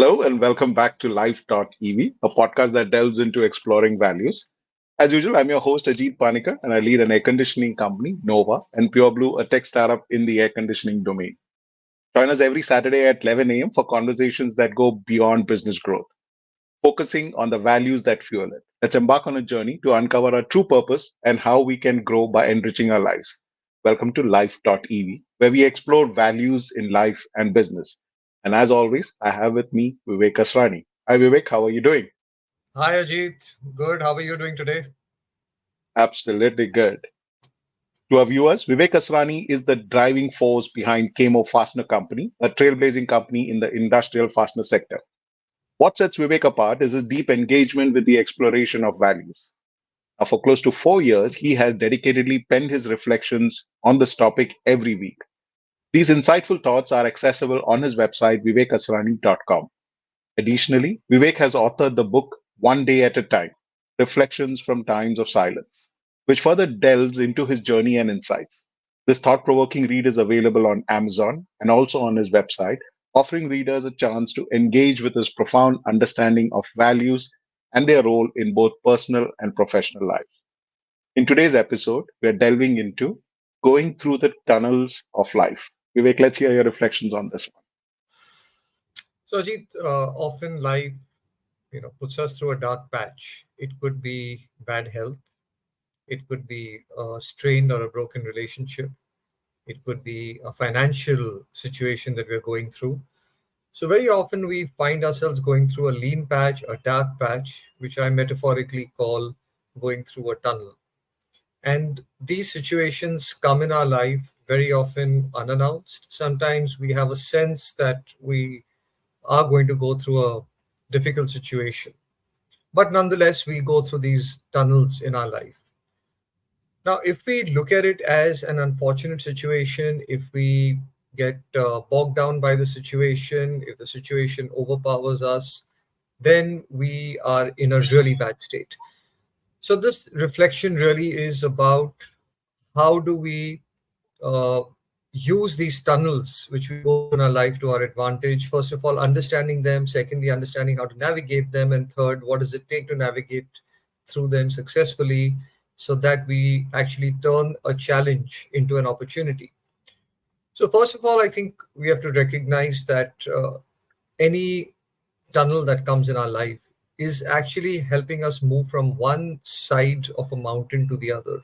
Hello and welcome back to Life.EV, a podcast that delves into exploring values. As usual, I'm your host Ajit Panicker and I lead an air conditioning company, Nova, and Pure Blue, a tech startup in the air conditioning domain. Join us every Saturday at 11 a.m. for conversations that go beyond business growth, focusing on the values that fuel it. Let's embark on a journey to uncover our true purpose and how we can grow by enriching our lives. Welcome to Life.EV, where we explore values in life and business. And as always, I have with me Vivek Asrani. Hi, Vivek. How are you doing? Hi Ajit, good. How are you doing today? Absolutely good. To our viewers, Vivek Asrani is the driving force behind Camo Fastener Company, a trailblazing company in the industrial fastener sector. What sets Vivek apart is his deep engagement with the exploration of values. Now, for close to 4 years, he has dedicatedly penned his reflections on this topic every week. These insightful thoughts are accessible on his website, vivekasrani.com. Additionally, Vivek has authored the book One Day at a Time, Reflections from Times of Silence, which further delves into his journey and insights. This thought provoking read is available on Amazon and also on his website, offering readers a chance to engage with his profound understanding of values and their role in both personal and professional lives. In today's episode, we are delving into going through the tunnels of life. Vivek, let's hear your reflections on this one. So Ajit, often life, puts us through a dark patch. It could be bad health. It could be a strained or a broken relationship. It could be a financial situation that we're going through. So very often we find ourselves going through a lean patch, a dark patch, which I metaphorically call going through a tunnel. And these situations come in our life very often unannounced. Sometimes we have a sense that we are going to go through a difficult situation. But nonetheless, we go through these tunnels in our life. Now, if we look at it as an unfortunate situation, if we get bogged down by the situation, if the situation overpowers us, then we are in a really bad state. So, this reflection really is about how do we uh, use these tunnels which we go through in our life to our advantage. First of all, understanding them. Secondly, understanding how to navigate them. And third, what does it take to navigate through them successfully so that we actually turn a challenge into an opportunity. So, first of all, I think we have to recognize that any tunnel that comes in our life is actually helping us move from one side of a mountain to the other.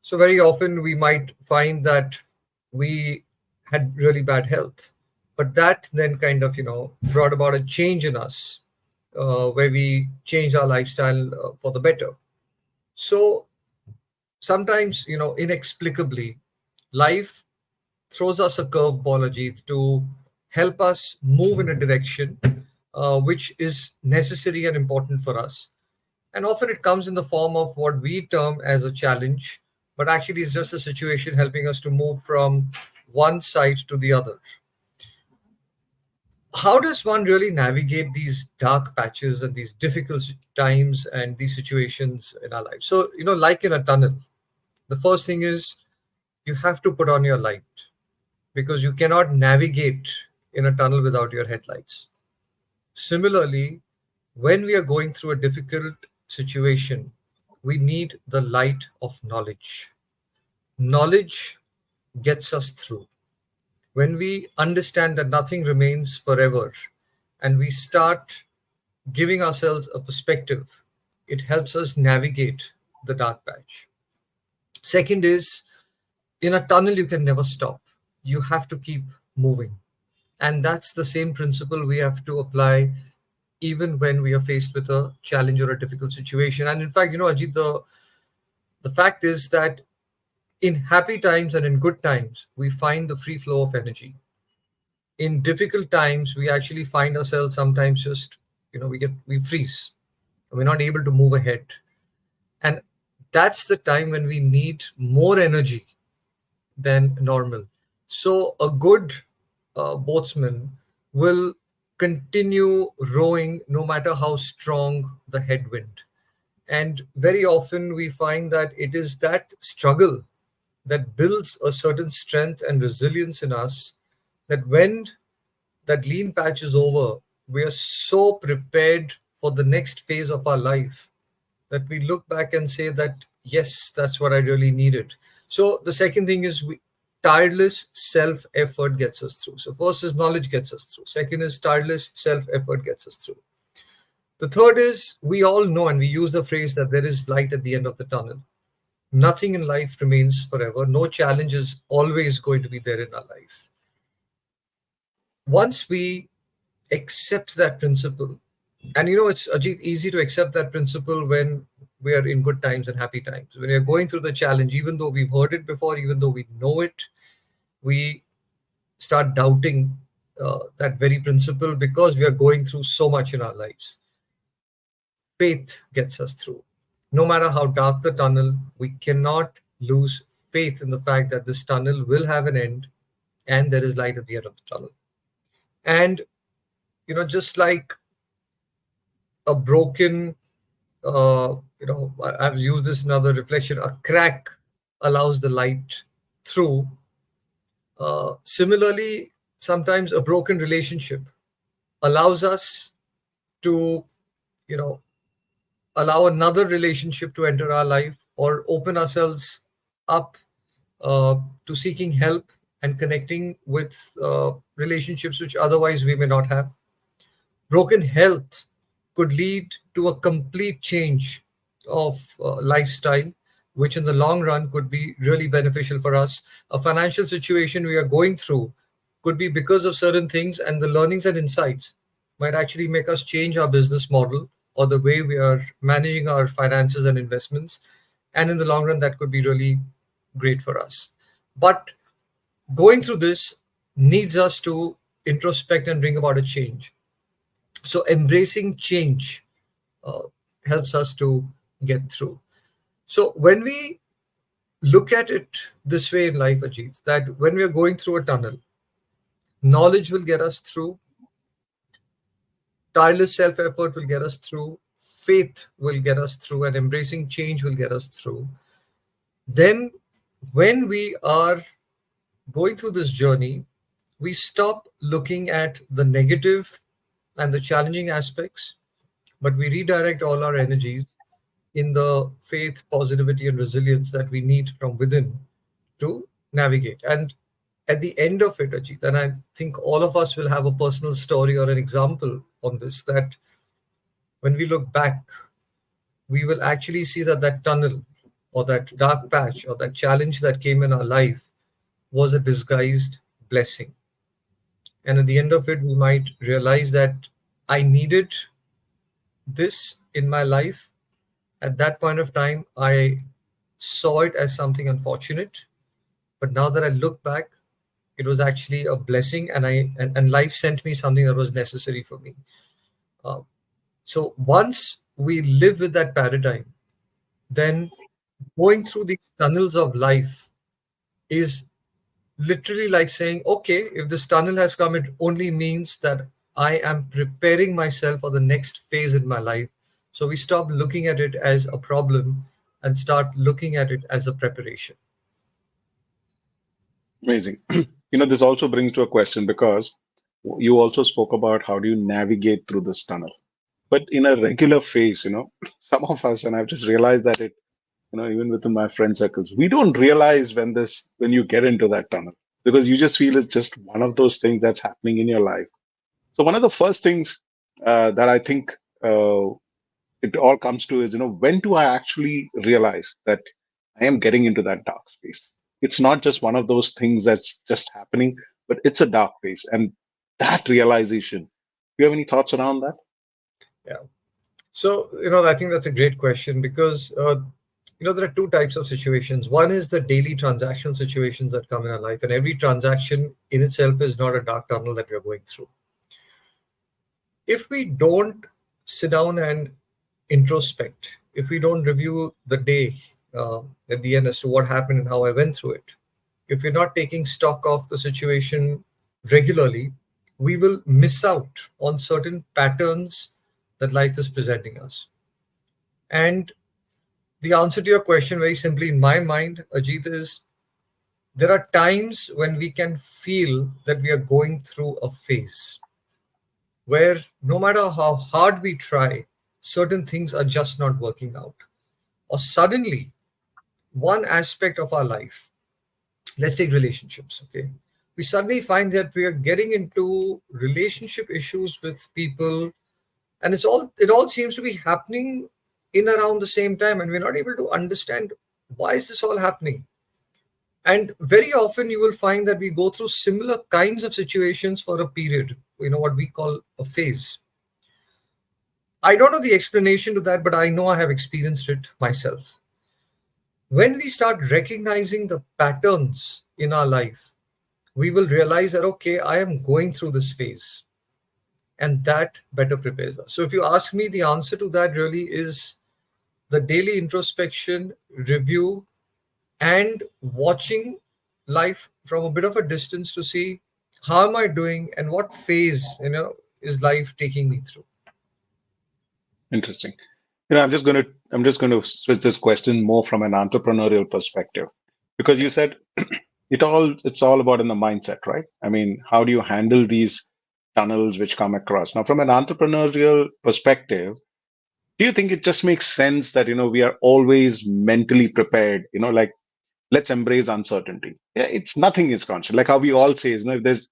So very often we might find that we had really bad health, but that then kind of brought about a change in us, where we changed our lifestyle for the better. So sometimes inexplicably, life throws us a curveball, Ajit, to help us move in a direction which is necessary and important for us. And often it comes in the form of what we term as a challenge, but actually it's just a situation helping us to move from one side to the other. How does one really navigate these dark patches and these difficult times and these situations in our life? So, like in a tunnel, the first thing is you have to put on your light because you cannot navigate in a tunnel without your headlights. Similarly, when we are going through a difficult situation, we need the light of knowledge. Knowledge gets us through. When we understand that nothing remains forever and we start giving ourselves a perspective, it helps us navigate the dark patch. Second is, in a tunnel, you can never stop. You have to keep moving. And that's the same principle we have to apply even when we are faced with a challenge or a difficult situation. And in fact, Ajit, the fact is that in happy times and in good times, we find the free flow of energy. In difficult times, we actually find ourselves sometimes just, we freeze. We're not able to move ahead. And that's the time when we need more energy than normal. So a good boatsman will continue rowing no matter how strong the headwind. And very often we find that it is that struggle that builds a certain strength and resilience in us, that when that lean patch is over, we are so prepared for the next phase of our life that we look back and say that, yes, that's what I really needed. So the second thing is tireless self effort gets us through. So first is knowledge gets us through. Second is tireless self effort gets us through. The third is we all know and we use the phrase that there is light at the end of the tunnel. Nothing in life remains forever. No challenge is always going to be there in our life. Once we accept that principle, and it's Ajit, easy to accept that principle when we are in good times and happy times. When you're going through the challenge, even though we've heard it before, even though we know it, we start doubting that very principle because we are going through so much in our lives. Faith gets us through. No matter how dark the tunnel, we cannot lose faith in the fact that this tunnel will have an end and there is light at the end of the tunnel. And, just like a broken, I've used this in other reflection, a crack allows the light through. Similarly, sometimes a broken relationship allows us to, you know, allow another relationship to enter our life or open ourselves up to seeking help and connecting with relationships which otherwise we may not have. Broken health could lead to a complete change of lifestyle, which in the long run could be really beneficial for us. A financial situation we are going through could be because of certain things, and the learnings and insights might actually make us change our business model or the way we are managing our finances and investments. And in the long run, that could be really great for us. But going through this needs us to introspect and bring about a change. So embracing change uh, helps us to get through. So when we look at it this way in life, Ajit, that when we are going through a tunnel, knowledge will get us through, tireless self effort will get us through, faith will get us through, and embracing change will get us through. Then, when we are going through this journey, we stop looking at the negative and the challenging aspects, but we redirect all our energies in the faith, positivity, and resilience that we need from within to navigate. And at the end of it, Ajit, and I think all of us will have a personal story or an example on this, that when we look back, we will actually see that that tunnel or that dark patch or that challenge that came in our life was a disguised blessing. And at the end of it, we might realize that I needed this in my life. At that point of time, I saw it as something unfortunate. But now that I look back, it was actually a blessing, and life sent me something that was necessary for me. Uh, so once we live with that paradigm, then going through these tunnels of life is literally like saying, okay, if this tunnel has come, it only means that I am preparing myself for the next phase in my life. So we stop looking at it as a problem and start looking at it as a preparation. Amazing. This also brings to a question because you also spoke about how do you navigate through this tunnel. But in a regular phase, some of us, and I've just realized that even within my friend circles, we don't realize when you get into that tunnel because you just feel it's just one of those things that's happening in your life. So one of the first things that I think it all comes to is, when do I actually realize that I am getting into that dark space? It's not just one of those things that's just happening, but it's a dark space. And that realization, do you have any thoughts around that? Yeah. So, I think that's a great question because, there are two types of situations. One is the daily transactional situations that come in our life, and every transaction in itself is not a dark tunnel that we're going through. If we don't sit down and introspect, if we don't review the day at the end as to what happened and how I went through it, if we're not taking stock of the situation regularly, we will miss out on certain patterns that life is presenting us. And the answer to your question, very simply in my mind, Ajit, is there are times when we can feel that we are going through a phase. where no matter how hard we try, certain things are just not working out. Or suddenly, one aspect of our life, let's take relationships, okay? We suddenly find that we are getting into relationship issues with people, and it all seems to be happening in around the same time, and we're not able to understand why is this all happening. And very often you will find that we go through similar kinds of situations for a period, what we call a phase. I don't know the explanation to that, but I know I have experienced it myself. When we start recognizing the patterns in our life, we will realize that, okay, I am going through this phase, and that better prepares us. So, if you ask me, the answer to that really is the daily introspection, review, and watching life from a bit of a distance to see how am I doing and what phase, is life taking me through. Interesting. I'm just going to switch this question more from an entrepreneurial perspective, because you said it's all about in the mindset, right? I mean, how do you handle these tunnels which come across? Now, from an entrepreneurial perspective, do you think it just makes sense that we are always mentally prepared? Like, let's embrace uncertainty. Yeah, it's nothing is constant. Like how we all say, if there's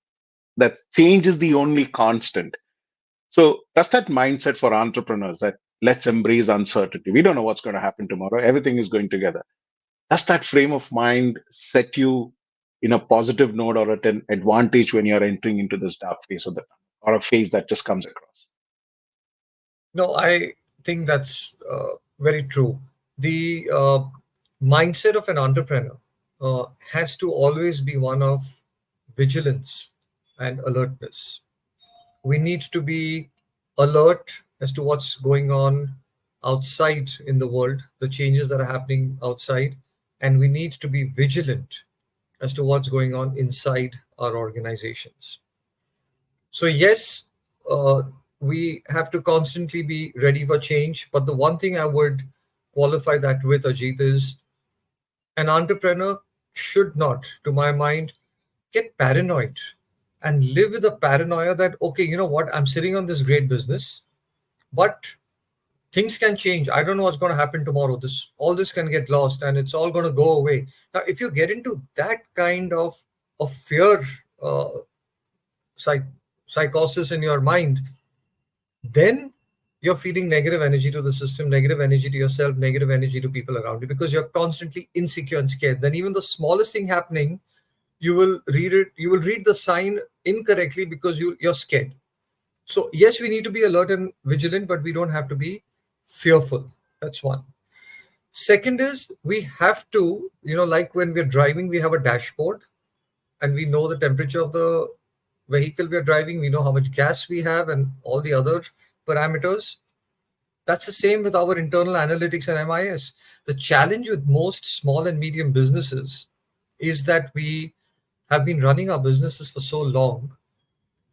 that change is the only constant. So that's that mindset for entrepreneurs that let's embrace uncertainty. We don't know what's going to happen tomorrow. Everything is going together. Does that frame of mind set you in a positive note or at an advantage when you're entering into this dark phase of the or a phase that just comes across? No, I think that's very true. The mindset of an entrepreneur has to always be one of vigilance and alertness. We need to be alert as to what's going on outside in the world, the changes that are happening outside, and we need to be vigilant as to what's going on inside our organizations. So, yes, uh, we have to constantly be ready for change. But the one thing I would qualify that with, Ajit, is an entrepreneur should not, to my mind, get paranoid and live with a paranoia that, okay, you know what, I'm sitting on this great business, but things can change. I don't know what's going to happen tomorrow. All this can get lost and it's all going to go away. Now, if you get into that kind of fear, uh, psych- psychosis in your mind, then you're feeding negative energy to the system, negative energy to yourself, negative energy to people around you, because you're constantly insecure and scared. Then even the smallest thing happening, you will read the sign incorrectly because you're scared. So yes, we need to be alert and vigilant, but we don't have to be fearful. That's one. Second is, we have to, like when we're driving, we have a dashboard and we know the temperature of the vehicle we are driving, we know how much gas we have and all the other parameters. That's the same with our internal analytics and MIS. The challenge with most small and medium businesses is that we have been running our businesses for so long,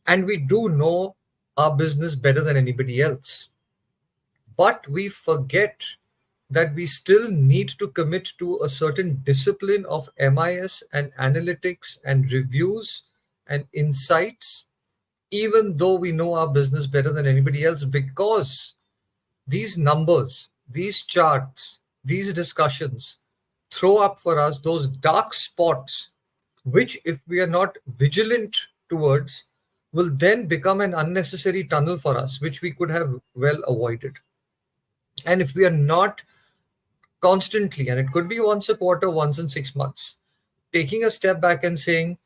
and we do know our business better than anybody else. But we forget that we still need to commit to a certain discipline of MIS and analytics and reviews and insights, even though we know our business better than anybody else, because these numbers, these charts, these discussions throw up for us those dark spots, which, if we are not vigilant towards, will then become an unnecessary tunnel for us, which we could have well avoided. And if we are not constantly, and it could be once a quarter, once in 6 months, taking a step back and saying,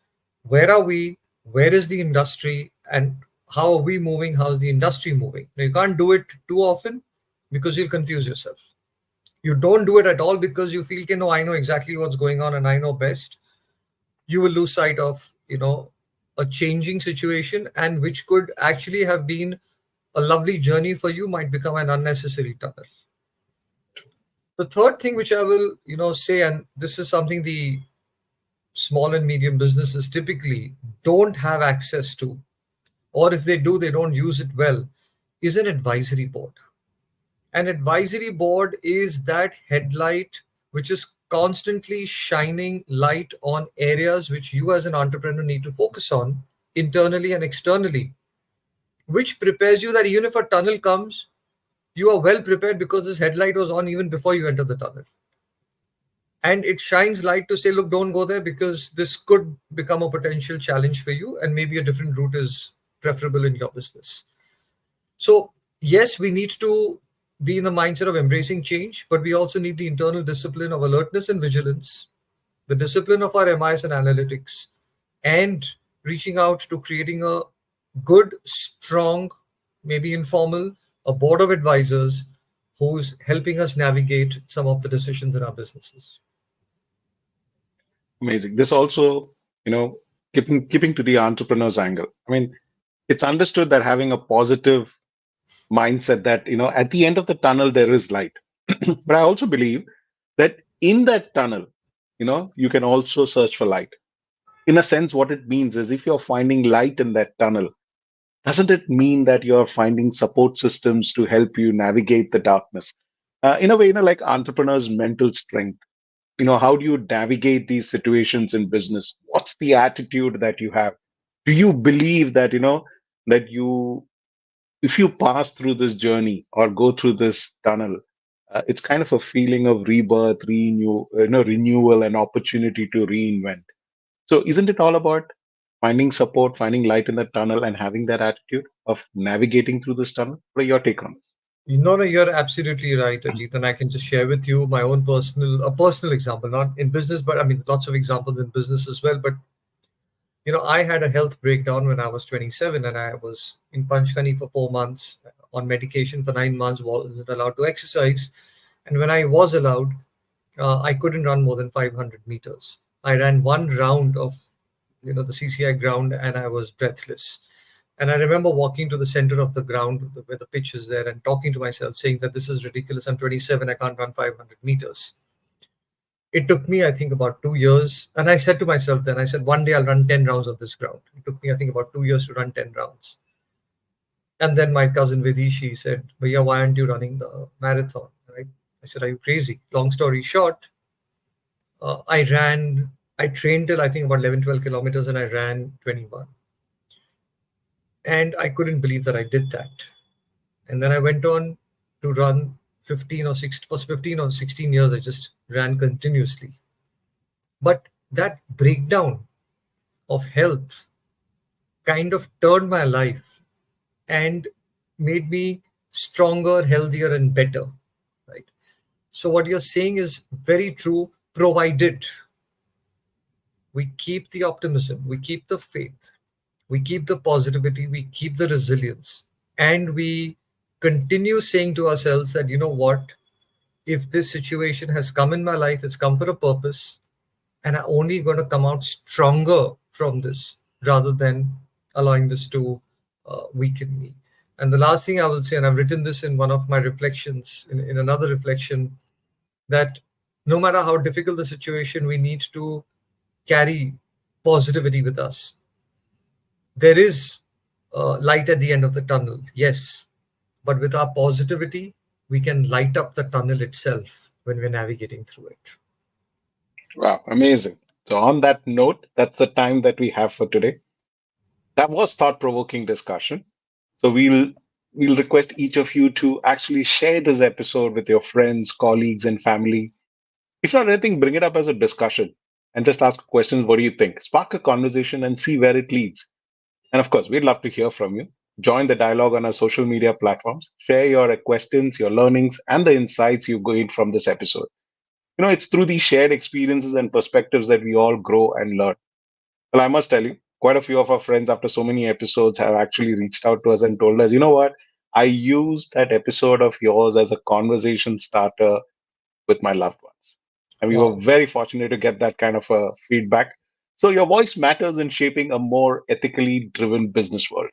where are we? Where is the industry? And how are we moving? How is the industry moving? Now, you can't do it too often because you'll confuse yourself. You don't do it at all because you feel, no, I know exactly what's going on and I know best. You will lose sight of, a changing situation, and which could actually have been a lovely journey for you might become an unnecessary tunnel. The third thing which I will, say, and this is something the small and medium businesses typically don't have access to, or if they do, they don't use it well, is an advisory board. An advisory board is that headlight which is constantly shining light on areas which you as an entrepreneur need to focus on internally and externally, which prepares you that even if a tunnel comes, you are well prepared because this headlight was on even before you enter the tunnel. And it shines light to say, look, don't go there because this could become a potential challenge for you, and maybe a different route is preferable in your business. So, yes, we need to be in the mindset of embracing change, but we also need the internal discipline of alertness and vigilance, the discipline of our MIS and analytics, and reaching out to creating a good, strong, maybe informal, a board of advisors who's helping us navigate some of the decisions in our businesses. Amazing. This also, you know, keeping to the entrepreneur's angle. I mean, it's understood that having a positive mindset that, at the end of the tunnel there is light. But I also believe that in that tunnel, you can also search for light. In a sense, what it means is if you're finding light in that tunnel, doesn't it mean that you're finding support systems to help you navigate the darkness? In a way, like entrepreneurs' mental strength. How do you navigate these situations in business? What's the attitude that you have? Do you believe that, that you, if you pass through this journey or go through this tunnel, it's kind of a feeling of rebirth, renewal, and opportunity to reinvent. So, isn't it all about finding support, finding light in the tunnel, and having that attitude of navigating through this tunnel? What are your take on this? No, no, you're absolutely right, Ajit. And I can just share with you my own personal example, not in business, but I mean, lots of examples in business as well. But, I had a health breakdown when I was 27, and I was in Panchkani for 4 months on medication for 9 months, wasn't allowed to exercise. And when I was allowed, I couldn't run more than 500 meters. I ran one round of, the CCI ground, and I was breathless. And I remember walking to the center of the ground where the pitch is there and talking to myself, saying that this is ridiculous. I'm 27. I can't run 500 meters. It took me, I think, about 2 years. And I said to myself then, I said, one day I'll run 10 rounds of this ground. It took me, I think, about 2 years to run 10 rounds. And then my cousin Vidhi, she said, Bhaiya, why aren't you running the marathon? Right? I said, are you crazy? Long story short, I trained till I think about 11, 12 kilometers, and I ran 21. And I couldn't believe that I did that. And then I went on to run 15 or 16, for 15 or 16 years, I just ran continuously. But that breakdown of health kind of turned my life and made me stronger, healthier, and better. Right. So what you're saying is very true, provided we keep the optimism, we keep the faith, we keep the positivity, we keep the resilience, and we continue saying to ourselves that, what, if this situation has come in my life, it's come for a purpose, and I'm only going to come out stronger from this rather than allowing this to weaken me. And the last thing I will say, and I've written this in one of my reflections, in another reflection, that no matter how difficult the situation, we need to carry positivity with us. There is light at the end of the tunnel, yes, but with our positivity, we can light up the tunnel itself when we're navigating through it. Wow, amazing. So, on that note, that's the time that we have for today. That was thought-provoking discussion. So, we'll request each of you to actually share this episode with your friends, colleagues, and family. If not anything, bring it up as a discussion and just ask questions. What do you think? Spark a conversation and see where it leads. And of course, we'd love to hear from you. Join the dialogue on our social media platforms. Share your questions, your learnings, and the insights you gained from this episode. It's through these shared experiences and perspectives that we all grow and learn. Well, I must tell you, quite a few of our friends, after so many episodes, have actually reached out to us and told us, you know what? I used that episode of yours as a conversation starter with my loved ones. And we were Wow. very fortunate to get that kind of feedback. So your voice matters in shaping a more ethically driven business world.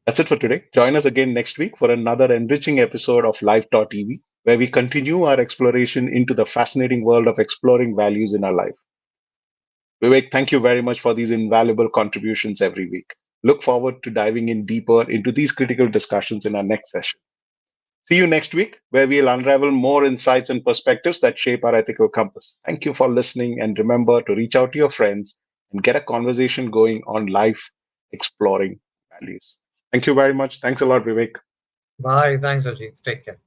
That's it for today. Join us again next week for another enriching episode of Life.EV, where we continue our exploration into the fascinating world of exploring values in our life. Vivek, thank you very much for these invaluable contributions every week. Look forward to diving in deeper into these critical discussions in our next session. See you next week, where we'll unravel more insights and perspectives that shape our ethical compass. Thank you for listening, and remember to reach out to your friends and get a conversation going on life exploring values. Thank you very much. Thanks a lot, Vivek. Bye. Thanks, Ajit. Take care.